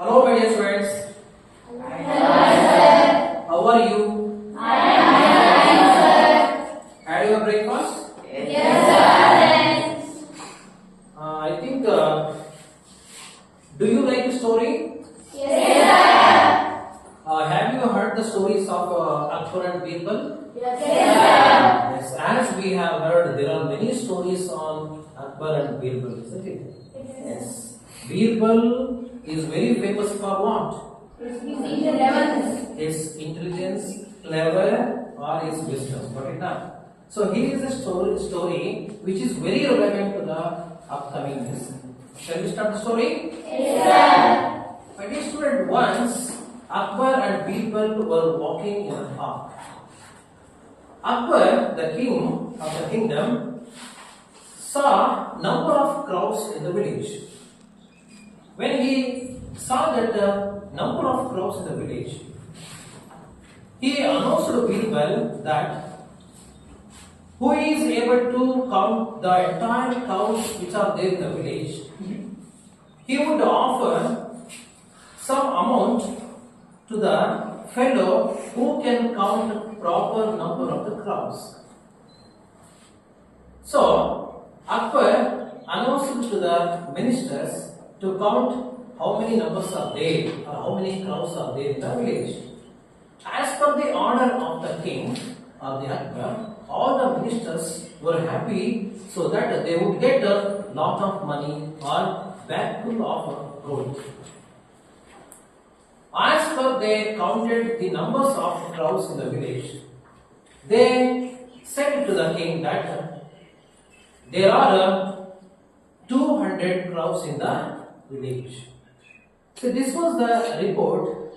Hello, my dear friends. How are you? Had your breakfast? I think. Do you like the story? Have you heard the stories of Akbar and Birbal? Yes. As we have heard, there are many stories on Akbar and Birbal, isn't it? Yes. Birbal is very famous for what? His intelligence, clever, or his wisdom. Got it now? So here is a story which is very relevant to the upcoming lesson. Shall we start the story? My dear student, once Akbar and Birbal were walking in a park. Akbar, the king of the kingdom, saw number of crows in the village. When he saw that number of crows in the village, he announced to Birbal that who is able to count the entire cows which are there in the village, he would offer some amount to the fellow who can count proper number of the crows. So Akbar announced to the ministers to count how many numbers are there or how many crows are there in the village. As per the order of the king or the Akbar, all the ministers were happy so that they would get a lot of money or bag full of gold. As per they counted the numbers of crows in the village, they said to the king that there are 200 crows in the village. So this was the report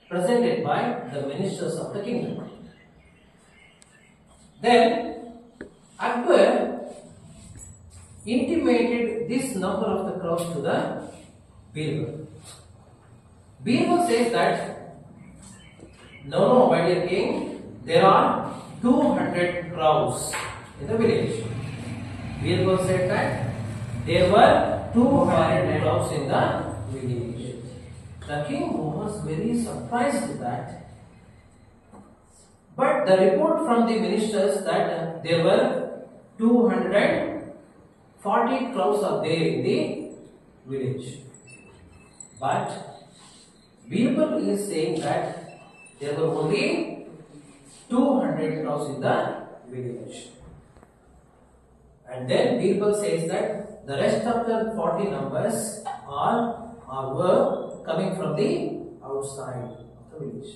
presented by the ministers of the kingdom. Then Akbar intimated this number of the crows to the Birbal. Birbal says that no, my dear king, there are 200 crows in the village. Birbal said that there were 200 crows in the village. The king was very surprised with that. But the report from the ministers that there were 240 crows are there in the village. But Birbal is saying that there were only 200 crows in the village. And then Birbal says that the rest of the 40 numbers were coming from the outside of the village.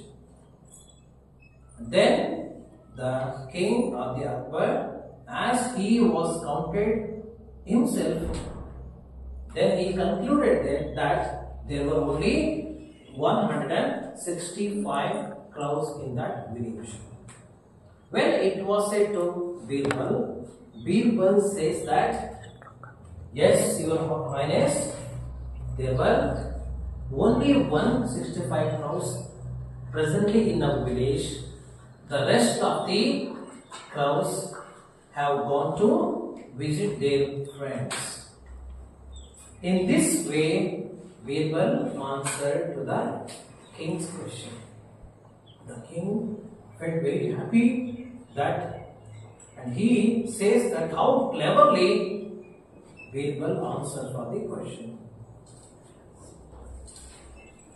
And then the king of the Akbar, as he was counted himself, then he concluded that there were only 165 crows in that village. When it was said to Birbal, Birbal says that, yes, your highness, there were only 165 crows presently in our village. The rest of the crows have gone to visit their friends. In this way, Birbal answered to the king's question. The king felt very happy and he says that how cleverly Birbal answered for the question.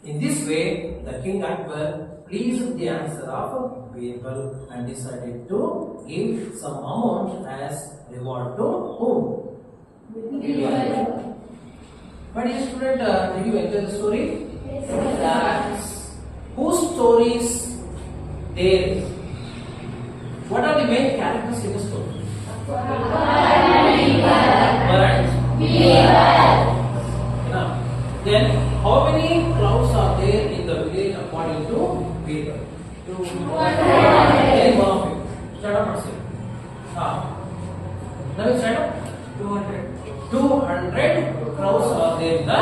In this way, the king Akbar pleased the answer of Birbal and decided to give some amount as reward to whom? Birbal. But dear student, did you enjoy the story? Yes. Whose stories there? What are the main characters in the story? Akbar and Birbal. Then, how many crows are there in the village according to Birbal? 200. Shut up and say. Now stand up. 200. 200 crows are there in the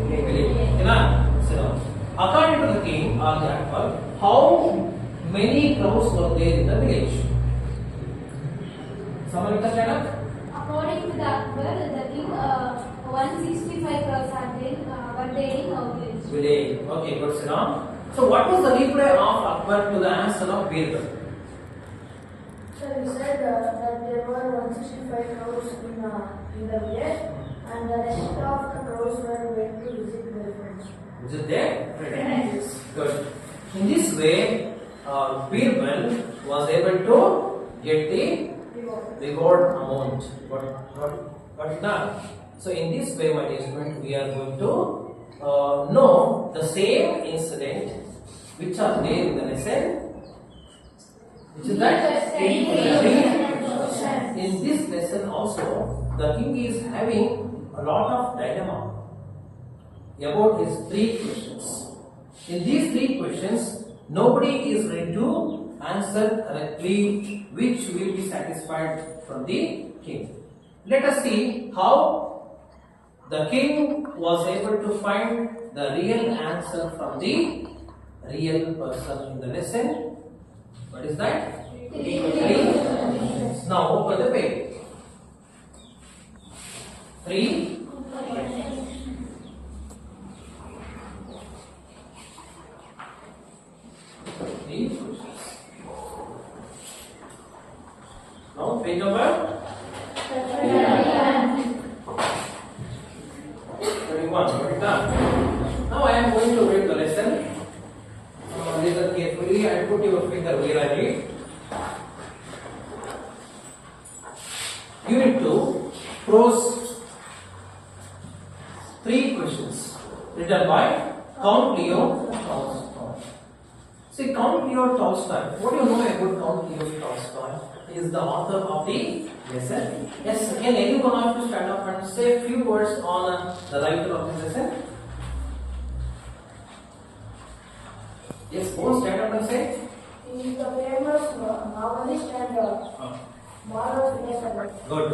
village. Sit down. According to the king or the Akbar, how many crows were there in the village? Someone can stand up. According to the Akbar, the king 165 crows are there in our village. village. Okay, good, Siram. So what was the reply of Akbar to the answer of Birbal? So he said that there were 165 crores in the village, and the rest of the crores were going to visit their friends. Visit their friends. Good. In this way, Birbal was able to get the reward amount. What is that? So in this way, my dear student, we are going to know the same incident which are there in the lesson. Which is that? In this lesson also, the king is having a lot of dilemma about his 3 questions. In these 3 questions, nobody is ready to answer correctly, which will be satisfied from the king. Let us see how the king was able to find the real answer from the real person in the lesson. What is that? 3. Now open the page. 3. Now page number 31. Now I am going to read the lesson. Listen carefully and put your finger where I read. Unit 2, prose. 3 questions written by Count Leo Tolstoy. See, Count Leo Tolstoy. What do you know about Count Leo Tolstoy? He is the author of the lesson. Yes, can any one of you stand up and say a few words on the writer of this lesson? Yes, go stand up and say. He is the famous novelist and moral philosopher. Good.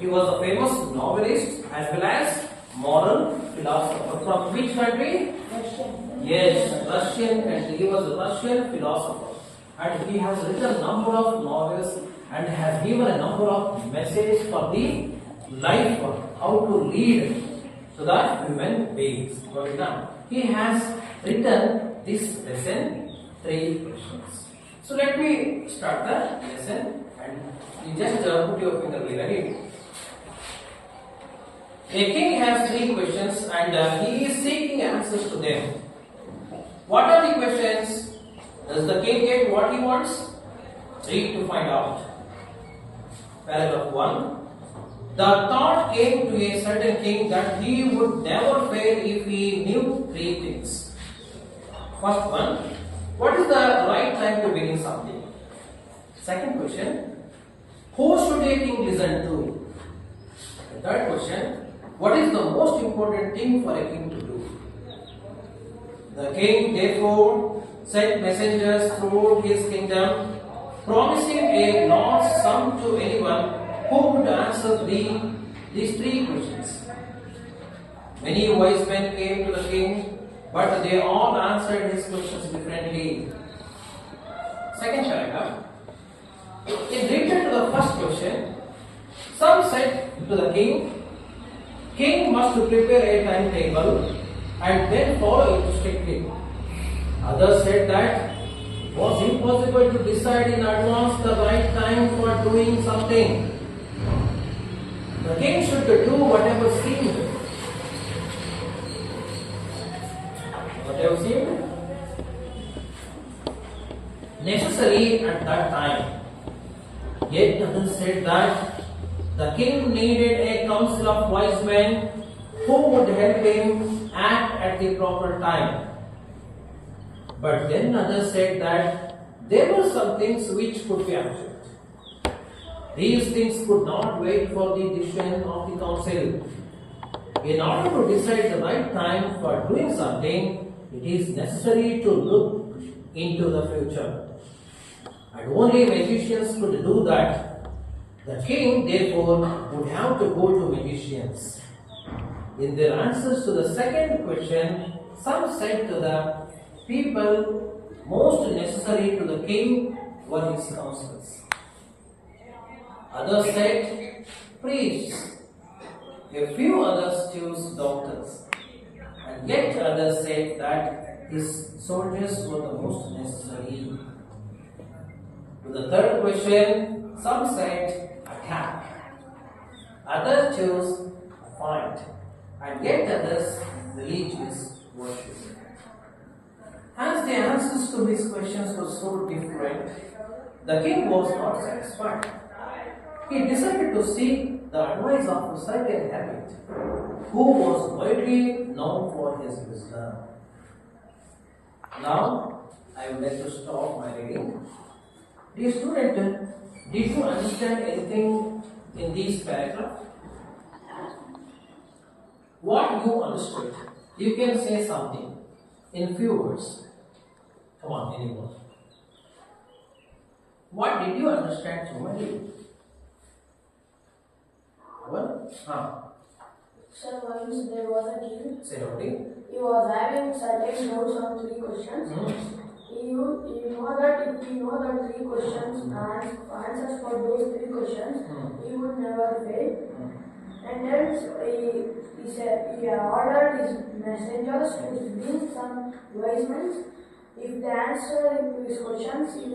He was a famous novelist as well as moral philosopher. From which country? Russian. Yes, Russian country. He was a Russian philosopher, and he has written a number of novels and has given a number of messages for the life, how to lead to the human beings. Got it down. He has written this lesson 3 questions. So let me start the lesson and you just put your finger where I need. A king has 3 questions and he is seeking answers to them. What are the questions? Does the king get what he wants? Read to find out. Paragraph 1. The thought came to a certain king that he would never fail if he knew 3 things. First one, what is the right time to begin something? Second question, who should a king listen to? The third question, what is the most important thing for a king to do? The king therefore sent messengers throughout his kingdom, promising a large sum to anyone who would answer these 3 questions. Many wise men came to the king, but they all answered his questions differently. Second paragraph. In return to the first question, some said to the king must prepare a timetable and then follow it strictly. Others said that it was impossible to decide in advance the right time for doing something. The king should do whatever seemed necessary at that time. Yet others said that the king needed a council of wise men who would help him act at the proper time. But then others said that there were some things which could be urgent. These things could not wait for the decision of the council. In order to decide the right time for doing something, it is necessary to look into the future. And only magicians could do that. The king, therefore, would have to go to magicians. In their answers to the second question, some said to the people most necessary to the king were his counsels. Others said priests. A few others chose doctors. and yet others said that his soldiers were the most necessary. To the third question, some said attack, others chose fight, and yet others religious worship. As the answers to these questions were so different, the king was not satisfied. He decided to seek the advice of a certain hermit who was widely known for his wisdom. Now, I would like to stop my reading. Dear student, did you understand anything in these paragraphs? What you understood? You can say something in few words. Come on, anyone. What did you understand through my reading? What? Sir, once there was a king. Say okay. He was having certain doubts on 3 questions. He know that if he know the 3 questions and answers for those 3 questions, he would never fail. And then he ordered his messengers to bring some wise men. If they answer to his questions, he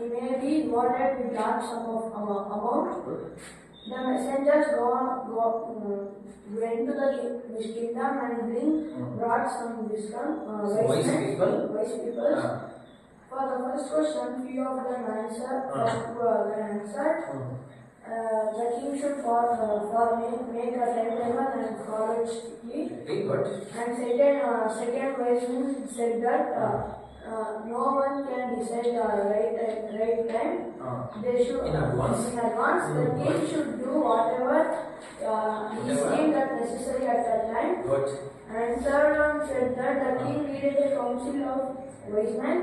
may be rewarded with large sum of amount. The messengers went to his kingdom and brought some wisdom, wise people. For the first question, few of them answered. The king should make a timetable and follow it strictly. And second question said that no one can decide the right time. They should in advance. The king should do whatever is deemed that necessary at that time. And third one said that the king needed a council of wise men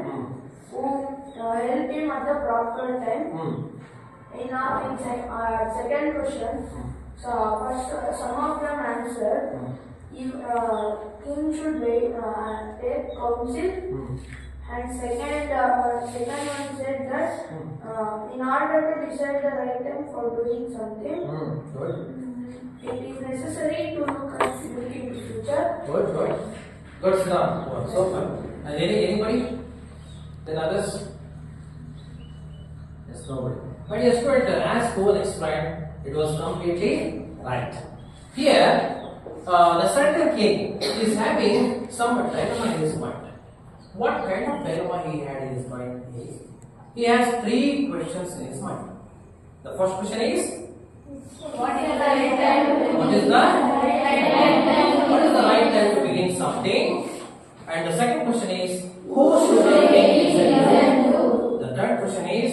who help him at the proper time. In second question, so first some of them answered if king should take counsel. And second one said that in order to decide the right time for doing something, it is necessary to look into future. Good, sit down. So fun. And anybody? Then others? Yes, nobody. But yes, student, as Cole explained, it was completely right. Here, the certain king is having some dilemma in his mind. What kind of dilemma he had in his mind is, he has 3 questions in his mind. The first question is, What is the right time? What is the right time to begin something? And the second question is, who should I make this? The third question is,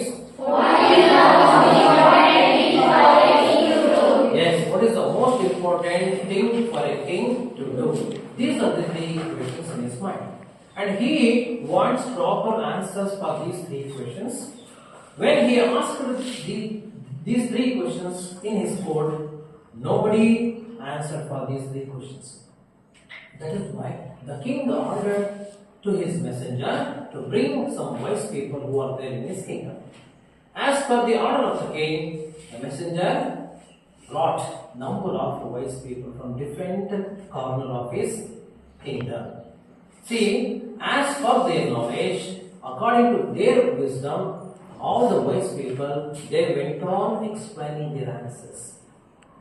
yes, what is the most important thing for a king to do? These are the 3 questions in his mind. And he wants proper answers for these 3 questions. When he asked these 3 questions in his court, nobody answered for these 3 questions. That is why the king ordered to his messenger to bring some wise people who are there in his kingdom. As per the order of the king, the messenger brought number of wise people from different corners of his kingdom. See, as per their knowledge, according to their wisdom, all the wise people, they went on explaining their answers.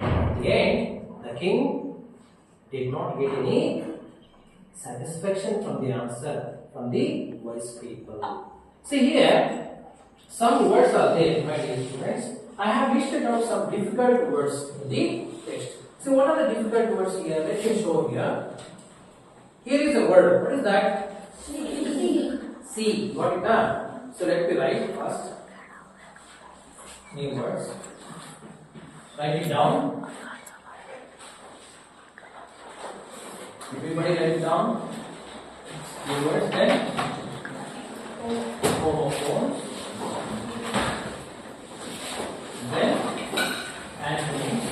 At the end, the king did not get any satisfaction from the answer from the wise people. See here, some words are there, my dear students. I have listed down some difficult words in the text. So what are the difficult words here? Let me show here. Here is a word. What is that? See. Got it done? So let me write first. New words. Write it down. Everybody write it down. New words. Then homophones. Then antonyms.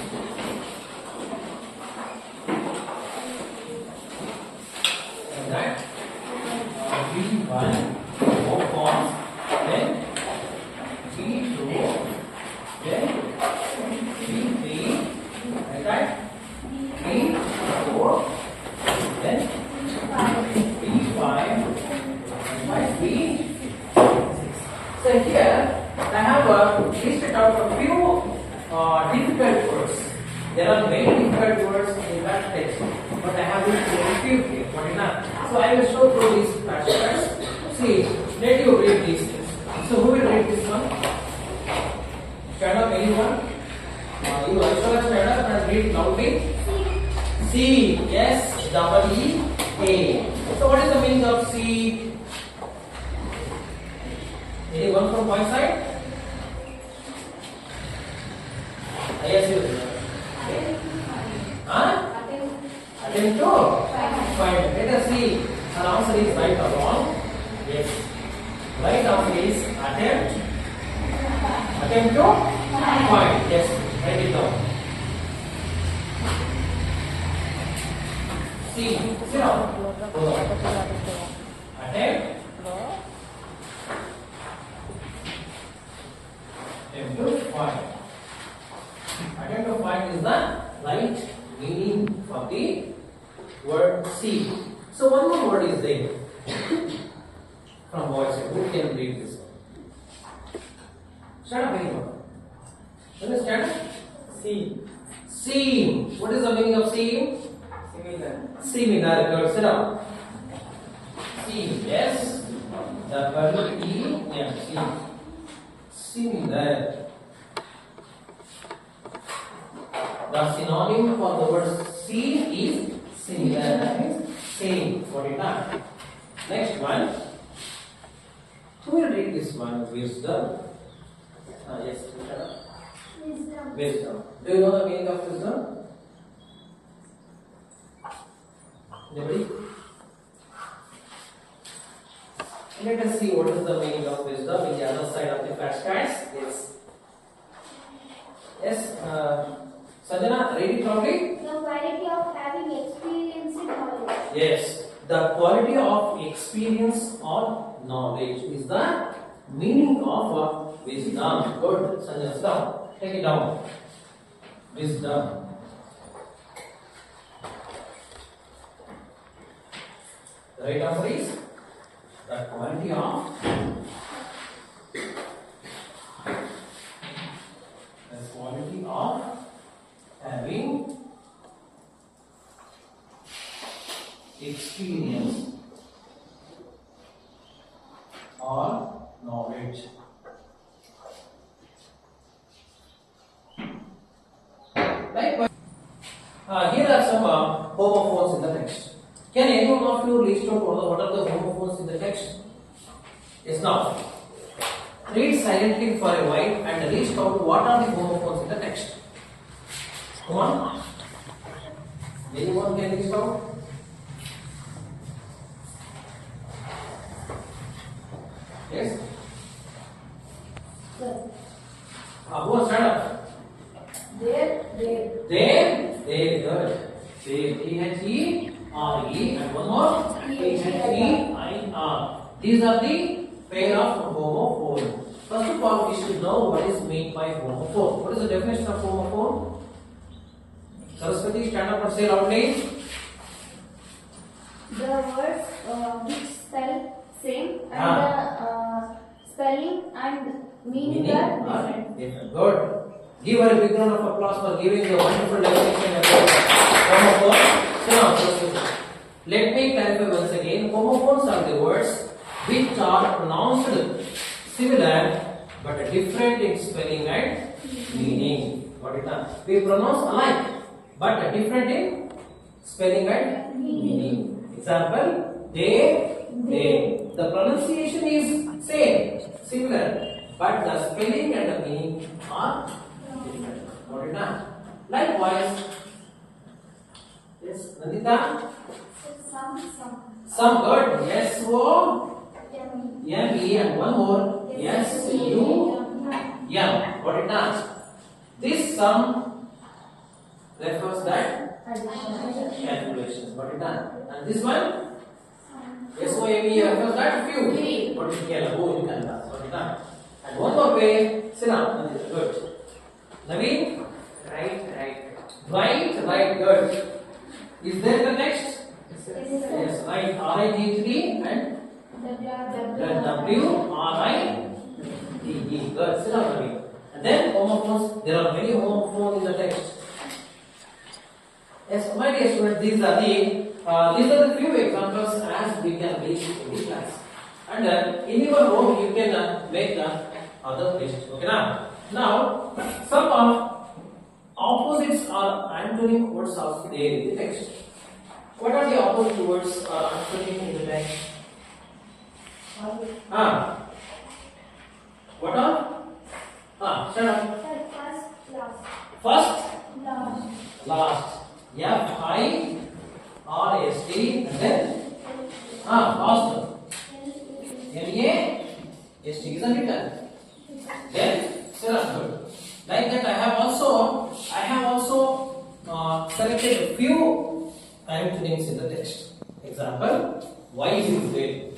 And that V1 homophones. Then V2. Then V3. Like that. V4. Then Then here I have listed out a few difficult words. There are many difficult words in that text, but I have listed a few here. What enough? So I will show through these passages. See, let you read these things. So who will read this one? Stand up, anyone? You also stand up and read loudly. C. Yes, double E A. So what is the meaning of C? Anyone from my side? Yes, you. Huh? Attempt to find. Let us see. Our answer is right or wrong. Yes. Right answer is attempt. Attempt to find. Yes. Write it down. C. Sit down. Attempt. Attempt to find. Attempt to find is the right meaning of the word see. So one more word is there from voice. Who can read this one? Stand up, anyone. Understand? See. See. What is the meaning of see? Similar. Similar. Good. Sit down. See. Yes. The E. Yeah. See. Similar. The synonym for the word see is similar. That means same. Got it now? Next one. Who will read this one? Wisdom. Yes. Wisdom. Wisdom. Do you know the meaning of wisdom? Anybody? Let us see what is the meaning of wisdom in the other side of the flashcards. Yes. Yes. Sanjana, read it loudly. The quality of having experience in knowledge. Yes. The quality of experience or knowledge is the meaning of wisdom. Good. Sanjana, sit down. Take it down. Wisdom. The right answer is the quality of having experience or knowledge. Likewise, here are some homophones in the text. Can anyone of you list out what are the homophones in the text? Yes, now. Read silently for a while and list out what are the homophones in the text. Come on. Anyone can list out? Yes? Sir. Go on, stand up. There. Good. T-H-E-R-E and one more T-H-E-I-R. These are the pair of homophone. First of all, we should know what is meant by homophone. What is the definition of homophone? Saraswati, stand up and say loudly. The words which spell same and the spelling and meaning are different. Good. Give her a big round of applause for giving the wonderful definition of homophone. So now, let me clarify once again. Homophones are the words which are pronounced similar but different in spelling and meaning. Got it now? We pronounce alike but different in spelling and meaning. Example, they. The pronunciation is same, similar, but the spelling and the meaning are different. Got it now? Likewise, yes, Nandita? Some good. Yes, O, M-E and one more. Yes, U-M. Got it now? This sum refers that calculation. Got it done? And this one? S-O-M-E refers that few. What is yellow? Got it done? And one more way. Sit down. Good. Naveen? Right. Good. Is there the next? Yes, right. R-I-G-H-D and W-R-I. E. Good. Sit down, Ravi. And then homophones. There are many homophones in the text. Yes, my dear students, these are the few examples as we can reach in the class. And in your home you can make other list. Okay now. Now some opposites or antonym words are there in the text. What are the opposite words or antonym in the text? What are? Shut up. First, last. F-I-R-S-T and then last. L-A-S-T, isn't it? Then shut up. Good. Like that, I have also selected a few antonyms in the text. Example: wise is there.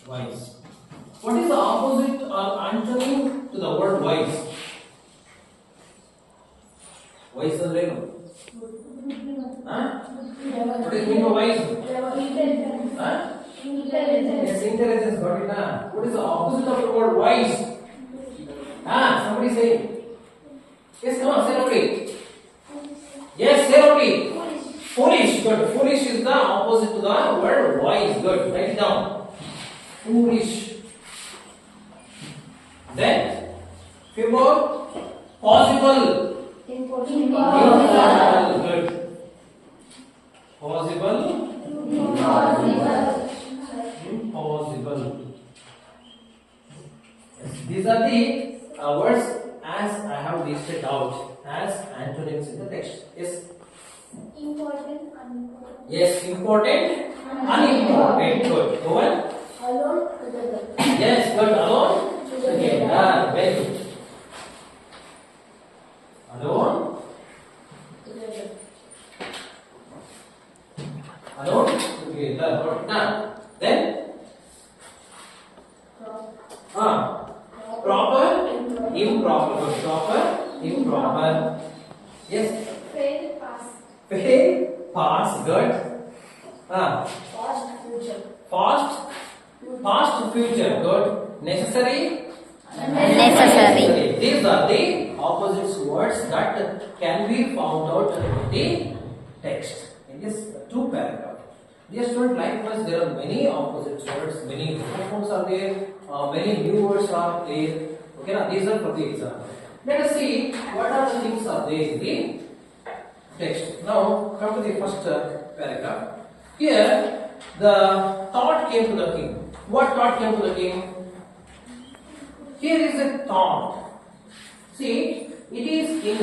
Wise. What is the opposite or antonym to the word wise? Wise is there. What is mean by wise? Yes, intelligence. Got it, na? What is the opposite of the word wise? Somebody say. Yes, come on, say loudly. Yes, say loudly. Foolish. Good. Foolish is the opposite to the word wise. Good. Write it down. Foolish. Then, few more. Possible. Impossible. Good. Possible. Impossible. Yes. These are the words as I have listed out as antonyms in the text. Yes. Important, unimportant. Yes, important, unimportant. Good. Go on. Alone, together. Yes, good. Alone, together. Very good. Alone, Together. alone, together. Good. Now, then, proper, improper. Good. Proper, improper. Yes. Fail, pass. Fail, pass. Good. Past, future. Past, future. Good. Necessary. Necessary. These are the opposite words that can be found out in the text in this two paragraph. Dear student, likewise there are many opposite words, many homophones are there, many new words are there. Okay, now these are for the example. Let us see what are the things are there in the text. Now come to the first paragraph. Here the thought came to the king. What thought came to the king? Here is a thought. See, it is in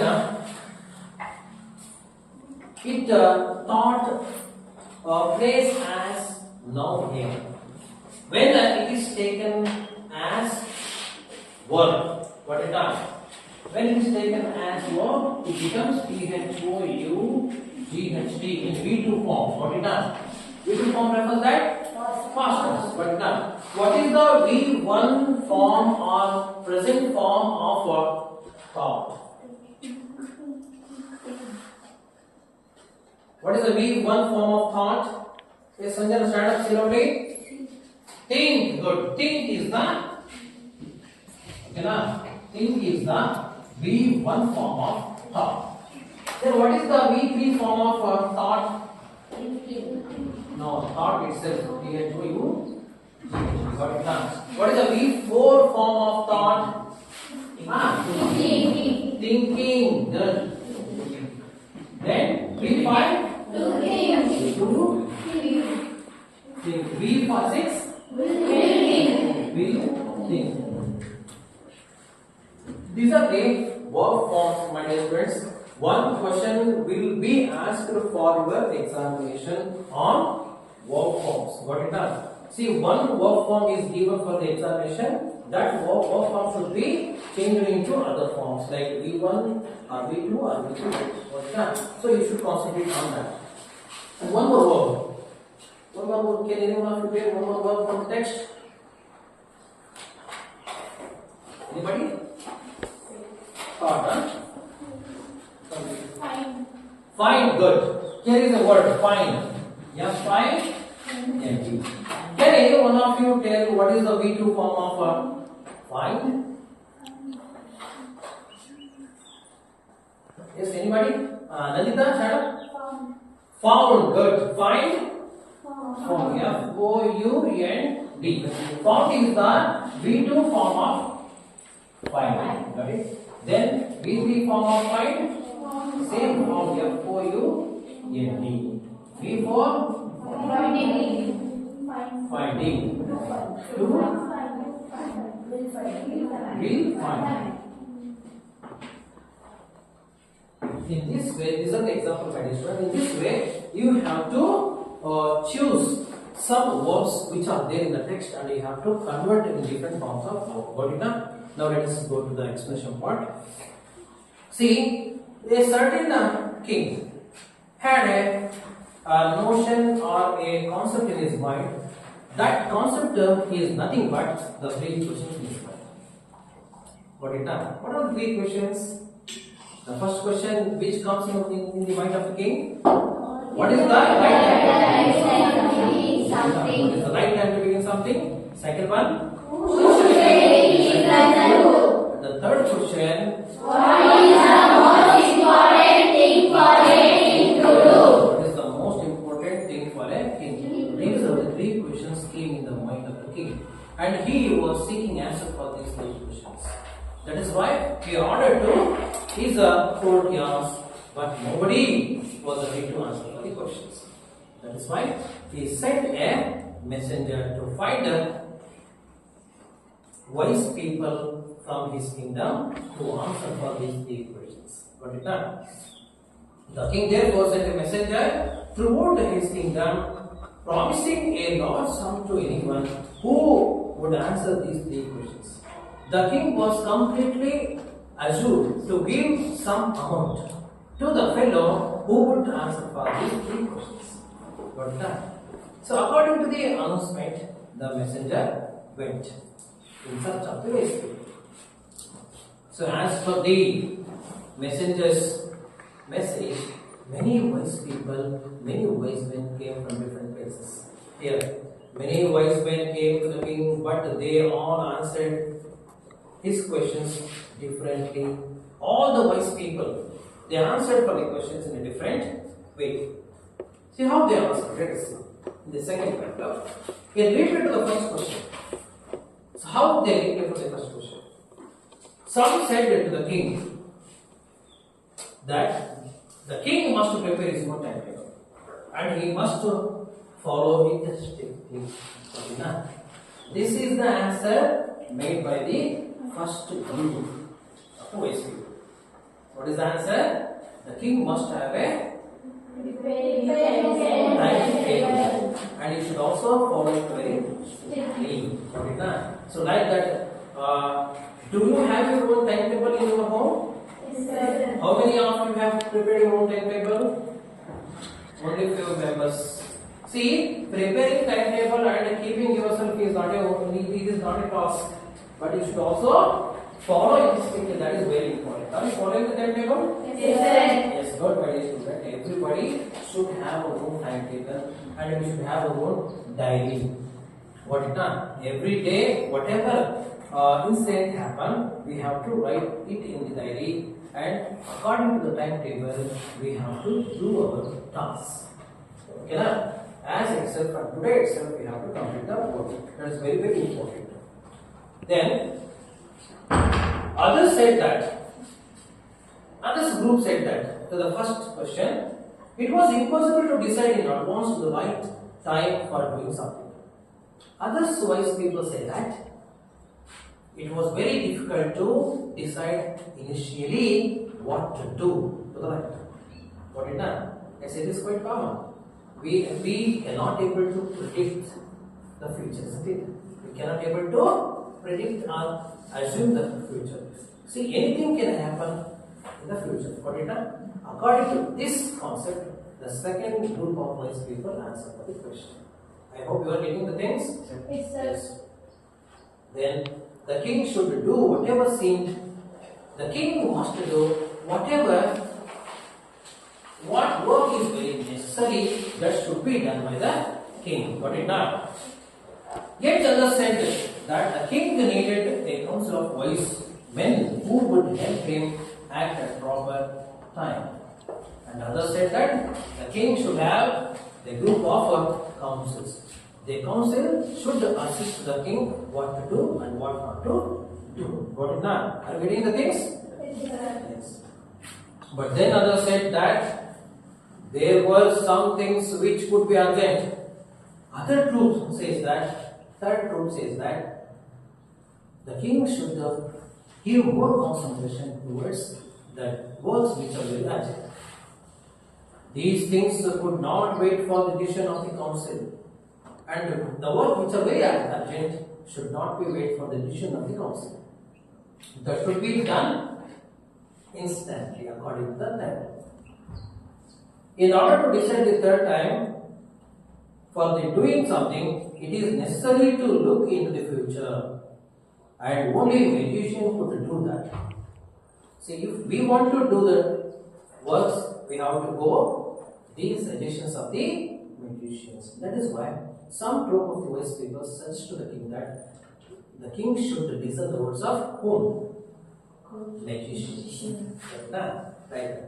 thought placed as noun here. When it is taken as verb, what it does? When it is taken as verb, it becomes P-H-O-U-G-H-T in V2 form. What it does? V2 form refers that past tense. What it does? What is the V1 form or present form of thought? What is the V1 form of thought? Yes, Sanjana, stand up slowly. Think. Good. Think is the think is the V1 form of thought. Then what is the V3 form of thought? No, thought itself. T-H-O-U. Got it done. What is the V4 form of thought? Thinking. Good. Then V5. To think. V6. Will think. These are the verb forms, my dear students. One question will be asked for your examination on verb forms. Got it done? See, one verb form is given for the examination. That verb form should be changed into other forms like V1 or V2 or V3. Got it done? So you should concentrate on that. And one more verb. One more verb. Can anyone of you prepare one more verb from the text? Anybody? Thought, huh? Fine, good. Here is the word fine. Yes, fine. Empty. Can any one of you tell what is the V2 form of Find. Yes, anybody? Nandita, Shada? Found. Good. Find. Found. F-O-U-N-D. Found is the V2 form of find. Got it? Then V3 form of find. Same form. F-O-U-N-D. V4 finding. Will find. In this way, these are the example conditions. In this way, you have to choose some words which are there in the text, and you have to convert in different forms of verb. Got it now? Now let us go to the explanation part. See, a certain king had a notion or a concept in his mind. That concept is nothing but the three questions in his mind. Got it now? What are the three questions? The first question which comes in the mind of the king. What is the right time to begin something? What is the right time to begin something? Second one. The third question. What is the most important thing for a king to do? What is the most important thing for a king? These are the three questions came in the mind of the king, and he was seeking answer for these three questions. That is why he ordered to his courtiers, but nobody was ready to answer for the questions. That is why he sent a messenger to find wise people from his kingdom to answer for these three questions. Got it now? The king therefore sent a messenger throughout his kingdom, promising a large sum to anyone who would answer these three questions. The king was completely assured to give some amount to the fellow who would answer for these three questions. Got it now? So according to the announcement, the messenger went in search of the wise people. So as per the messenger's message, many wise people, many wise men came from different places. Here, many wise men came to the king, but they all answered his questions differently. All the wise people, they answered for the questions in a different way. See how they answered. Let us see. In the second paragraph, he related to the first question. So how they related to the first question? Some said to the king that the king must prepare his own timetable and he must follow it strictly. This is the answer made by the first group of wise people. What is the answer? The king must have a timetable and he should also follow it very strictly. So like that, do you have your own timetable in your home? Yes, sir. How many of you have prepared your own timetable? Only few members. See, preparing timetable and keeping yourself is not a task, but you should also follow it strictly. That is very important. Are you following the timetable? Yes, sir. Yes, good, my dear student. Everybody should have a own timetable and we should have our own diary. What it done? Every day, whatever incident happen, we have to write it in the diary, and according to the timetable, we have to do our tasks. Okay, na? As itself, from today itself, we have to complete the work. That is very, very important. Then, others group said that to the first question, it was impossible to decide in advance the right time for doing something. Others wise people say that it was very difficult to decide initially what to do to the right time. What it done? I said it is quite common. We cannot able to predict the future, isn't it? We cannot able to predict or assume the future. See, anything can happen in the future. What it done? According to this concept, the second group of wise people answer for the question. I hope you are getting the things. Yes, sir. Yes. Then the king should do whatever seemed. The king must do what work is very necessary that should be done by the king. Got it now? Yet others said that the king needed a council of wise men who would help him act at proper time. And others said that the king should have a group of councils. The council should assist the king what to do and what not to do. Got it now? Are you getting the things? Yes. But then others said that there were some things which could be urgent. Other truth says that, third truth says that the king should give more concentration towards the works which are very urgent. These things could not wait for the decision of the council. And the work which are very urgent should not be wait for the decision of the council. That should be done instantly according to the time. In order to decide the third time for the doing something, it is necessary to look into the future. And only a magician could do that. See, if we want to do the works, we have to go these suggestions of the magicians. That is why some group of the wise people says to the king that the king should listen the words of whom? Magicians. Right.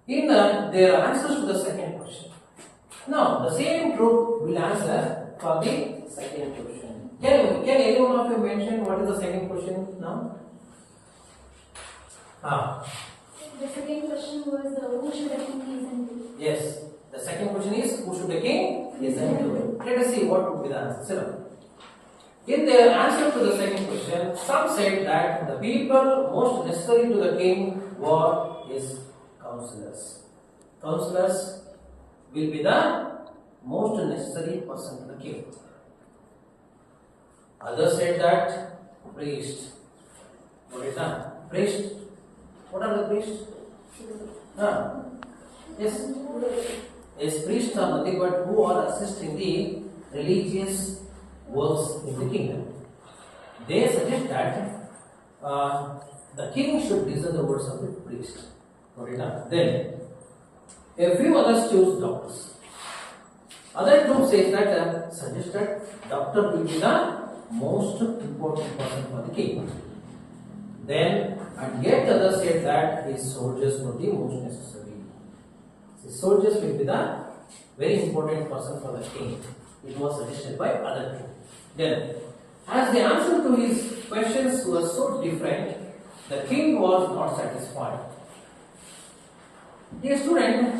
In their answers to the second question. Now, the same group will answer for the second question. Can any one of you mention what is the second question now? The second question was who should the king listen to? Yes. The second question is who should the king listen to? Let us see what would be the answer. In their answer to the second question, some said that the people most necessary to the king were his counselors. Counselors will be the most necessary person to the king. Others said that priest. What is that? Priest. What are the priests? Yes. Yes, priests are nothing but who are assisting the religious works in the kingdom. They suggest that the king should listen the words of the priest. Then, a few others choose doctors. Other group says that suggested doctor will be the most important person for the king. Then, and yet others said that his soldiers would be most necessary. His soldiers will be the very important person for the king. It was suggested by other two. Then, as the answer to his questions was so different, the king was not satisfied. Dear student,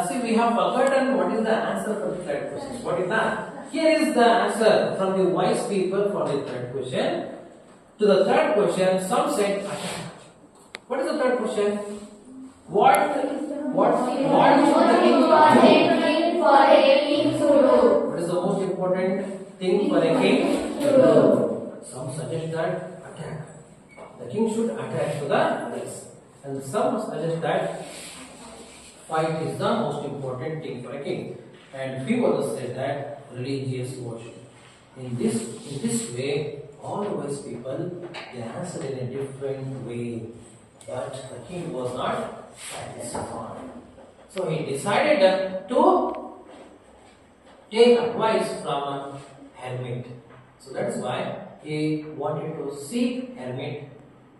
see, we have forgotten what is the answer for the third question. What is that? Here is the answer from the wise people for the third question. To the third question, some said attack. What is the third question? What should the king do? What is the most important thing for a king to do? Some suggest that attack. The king should attack to the others. And some suggest that fight is the most important thing for a king. And few others say that religious worship. In this way, all wise people they answered in a different way. But the king was not satisfied. So he decided to take advice from a hermit. So that is why he wanted to seek hermit.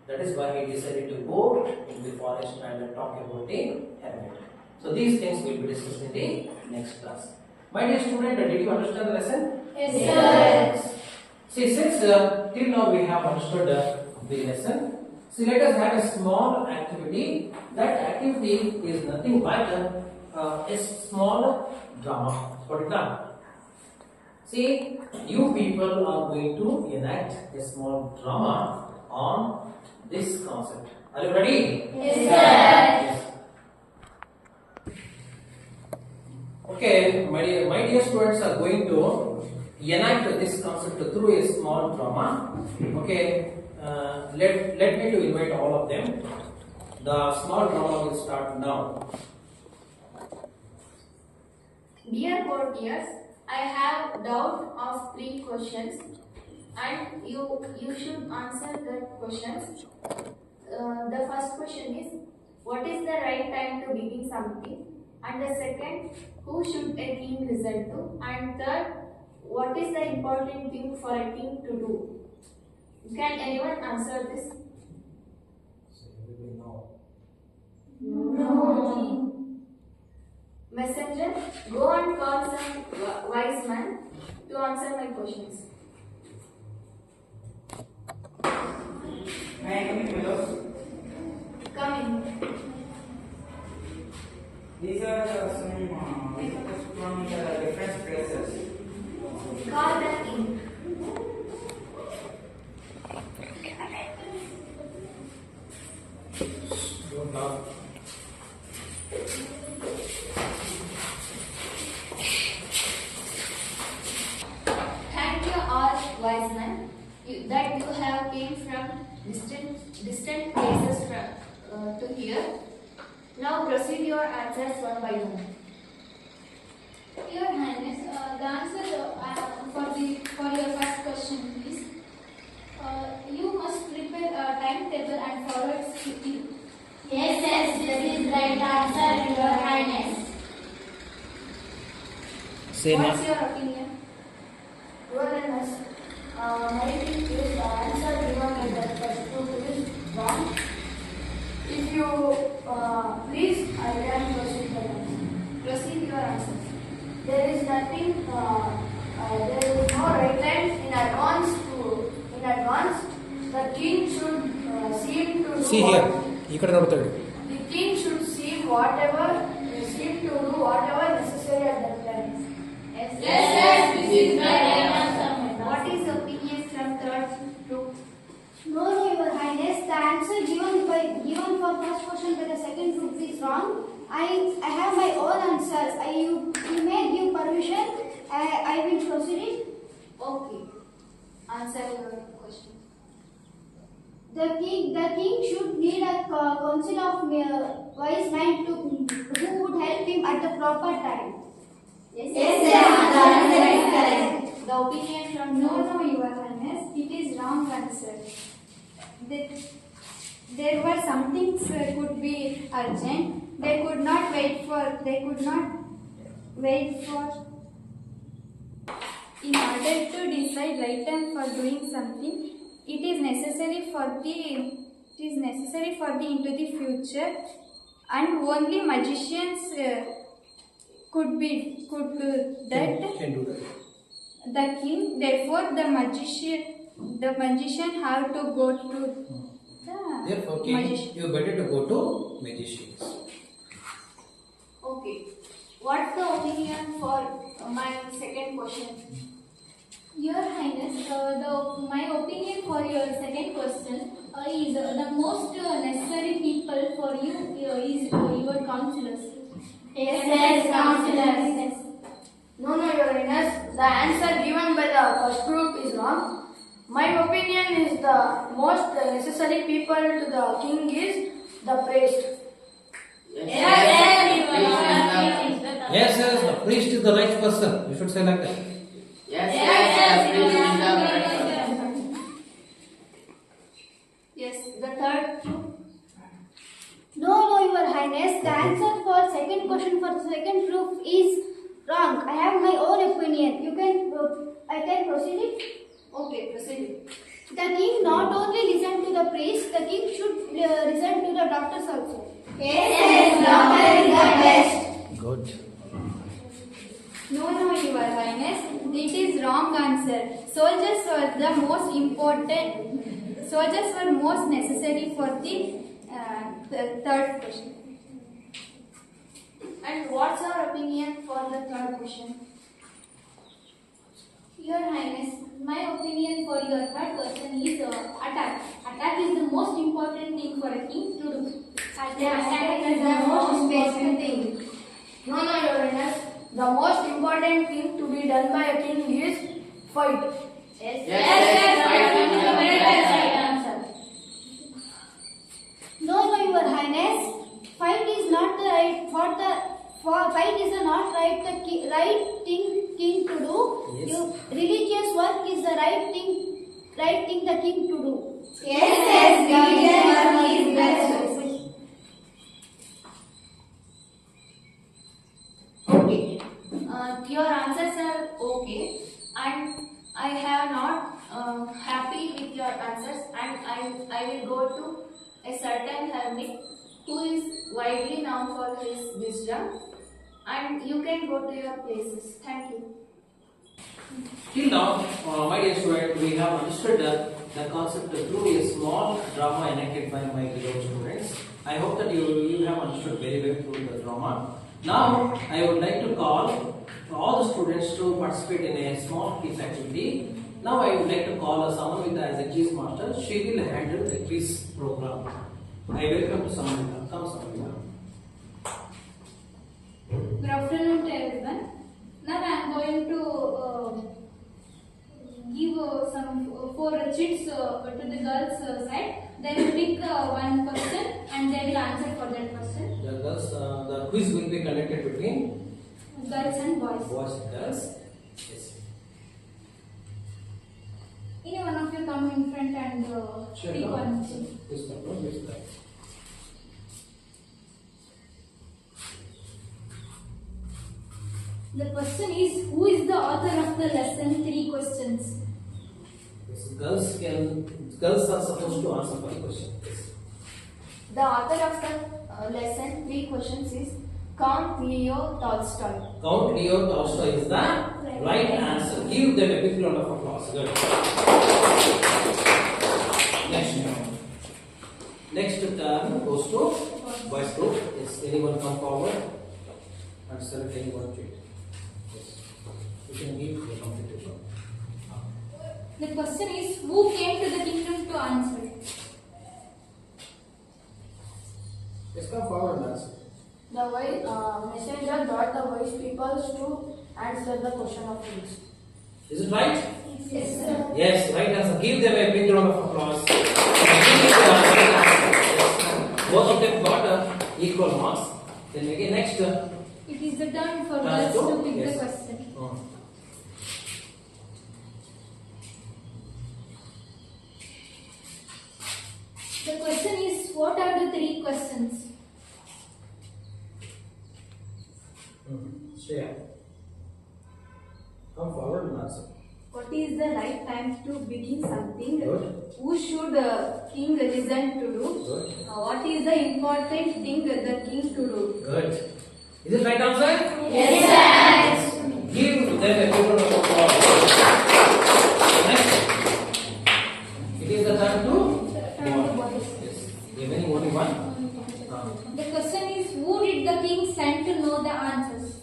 That is why he decided to go in the forest and talk about the hermit. So these things will be discussed in the next class. My dear student, did you understand the lesson? Yes, sir. See, since till now we have understood the lesson, see, let us have a small activity. That activity is nothing but a small drama. For example, see, you people are going to enact a small drama on this concept. Are you ready? Yes, sir. Yes. Okay, my dear students are going to enact this concept through a small drama. Okay, let me to invite all of them. The small drama will start now. Dear courtiers, I have doubt of 3 questions, and you should answer the questions. The first question is, what is the right time to begin something? And the second, who should a king listen to? And third, what is the important thing for a king to do? Can anyone answer this? No. Messenger, go and call some wise man to answer my questions. May I come in, fellows? Come in. These are some visitors from the different places. Call them in. Don't laugh. Thank you all wise men that you have came from distant places to here. Now proceed your answers one by one. Your Highness, the answer for your first question is you must prepare a timetable and follow it strictly. Yes, this is right answer, Your Highness. Say What's now. your opinion? Your Highness, my think is the answer given by the first group is wrong. If you please, I can proceed the answer. Proceed your answers. There is nothing, there is no right time in advance. The king should seem to do See here. ఇక్కడ నడుతాడు. The king should seem to do whatever necessary at that time. Yes, this is right answer. What is the opinion from third group? No, Your Highness, the answer given for first question by the second group is wrong. I have my own answer. You may give permission. I will proceed it. Okay. Answer your question. The king should need a council of wise men who would help him at the proper time. Yes, the answer is correct. The opinion from No, Your Highness, it is wrong answer. There were some things could be urgent. They could not wait for. In order to decide right time for doing something, it is necessary for the into the future, and only magicians could do that. Can do that. The king, therefore, the magician have to go to the Therefore, king, magician. you better to go to magicians. Okay. What's the opinion for my second question? Your Highness, my opinion for your second question is the most necessary people for you is your counselors. Yes, counselors. No, Your Highness. The answer given by the first group is wrong. My opinion is the most necessary people to the king is the priest. Yes, the priest is the right person. You should say like that. Yes, Yes, the third group. No, Your Highness. The answer for second question for second group is wrong. I have my own opinion. I can proceed it. Okay, proceed. The king not only listen to the priest, the king should listen to the doctors also. Yes, doctor is the best. Good. No, Your Highness. It is wrong answer. Soldiers were most necessary for the third question. And what's your opinion for the third question? Your Highness, my opinion for your third question is attack. Attack is the most important thing for a king to do. Attack is the most important thing. No, Your Highness. The most important thing to be done by a king is fight. Yes, No, Your Highness. Fight is not the right fight is not right thing to do. Yes. Religious work is the right thing the king to do. Yes, religious work is best. Okay. Your answers are okay. and I have not happy with your answers, and I will go to a certain hermit who is widely known for his wisdom, and you can go to your places. Thank you. Till now, my dear student, we have understood the concept through a small drama enacted by my beloved students. I hope that you have understood very well through the drama. Now, I would like to call all the students to participate in a small quiz activity. Now, I would like to call Samavita as a quiz master. She will handle the quiz program. I welcome to Samavita. Come, Samavita. Good afternoon to everyone. Now I am going to give some 4 chits to the girls' side. They will pick one person and they will answer for that person. The quiz will be conducted between Girls and boys. boys and girls. Yes. Any one of you come in front and pick one chit. This one, no, this one. The question is, who is the author of the lesson 3 questions? Yes, girls are supposed to answer for the question. Yes. The author of the lesson 3 questions is Count Leo Tolstoy. Count Leo Tolstoy is the right answer. Give them a big round of applause. Good. Next turn goes to boys group. Yes, anyone come forward and select anyone to it. Yes. You can give the competition. The question is, who came to the kingdom to answer? Yes, come forward and answer. The wise messenger brought the wise people to answer the question of kings. Is it right? Yes, sir. Yes, right answer. Give them a big round of applause. Both of them got equal marks. Then again next. It is the turn for Turn girls to to- pick yes. the question. The question is, what are the 3 questions? Shreya. Come forward and answer. What is the right time to begin something? Good. Who should king listen to do? Good. What is the important thing the king to do? Good. Is it right answer? Yes, sir. Give them a big round of applause. Next. It is the turn to boys. Yes. Remaining only one. The question is, who did the king send to know the answers?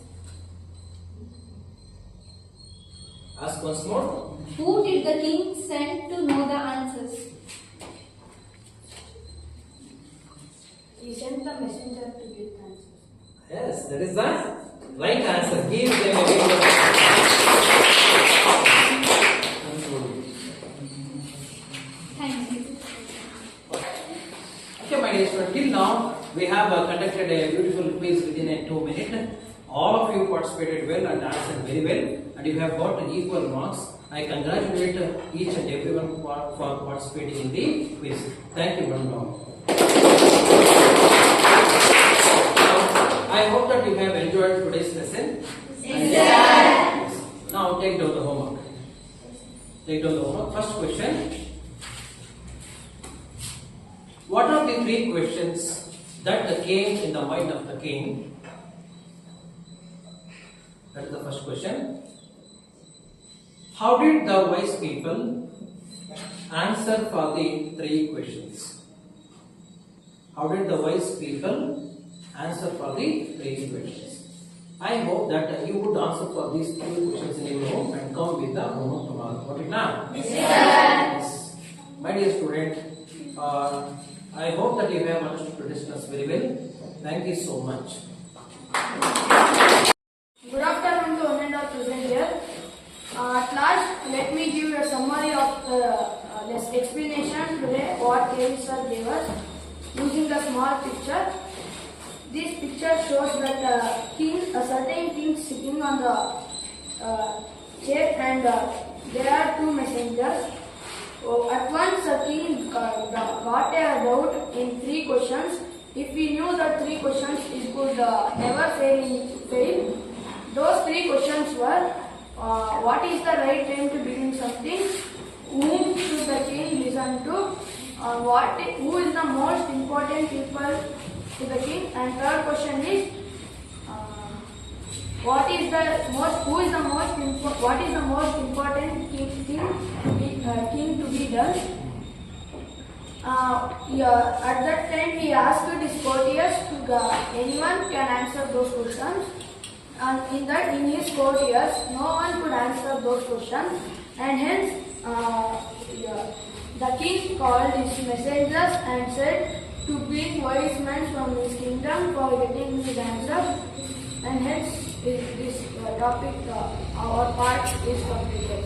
Ask once more. Who did the king send to know the answers? He sent the messenger to give answers. Yes, that is the right answer. Give them a big round of applause. Thank you. Okay, my dear students, till now we have conducted a beautiful quiz within a 2 minutes. All of you participated well and answered very well, and you have got equal marks. I congratulate each and everyone for participating in the quiz. Thank you, one and all. I hope that you have enjoyed today's lesson. Yes. Now take down the homework. Take down the homework. First question. What are the 3 questions that came in the mind of the king? That is the first question. How did the wise people answer for the 3 questions? How did the wise people answer for the 3 questions? I hope that you would answer for these 3 questions in your home and come with the homework tomorrow. Got it now? Yes, sir. Yes. My dear student, I hope that you have understood today's class very well. Thank you so much. Good afternoon to one and all present here. At last, let me give you a summary of this explanation today what KV sir gave us using the small picture. This picture shows that a certain king sitting on the chair and there are 2 messengers. At once the king got a doubt in 3 questions. If we knew that 3 questions, it could never fail. Those 3 questions were, what is the right time to begin something? Whom should the king listen to? Who is the most important people to the king? And third question is, what is the most important king to be done? At that time he asked his courtiers anyone can answer those questions, and in his courtiers no one could answer those questions, and hence the king called his messengers and said to bring wise men from his kingdom for getting his answers, and hence this topic, our part is completed.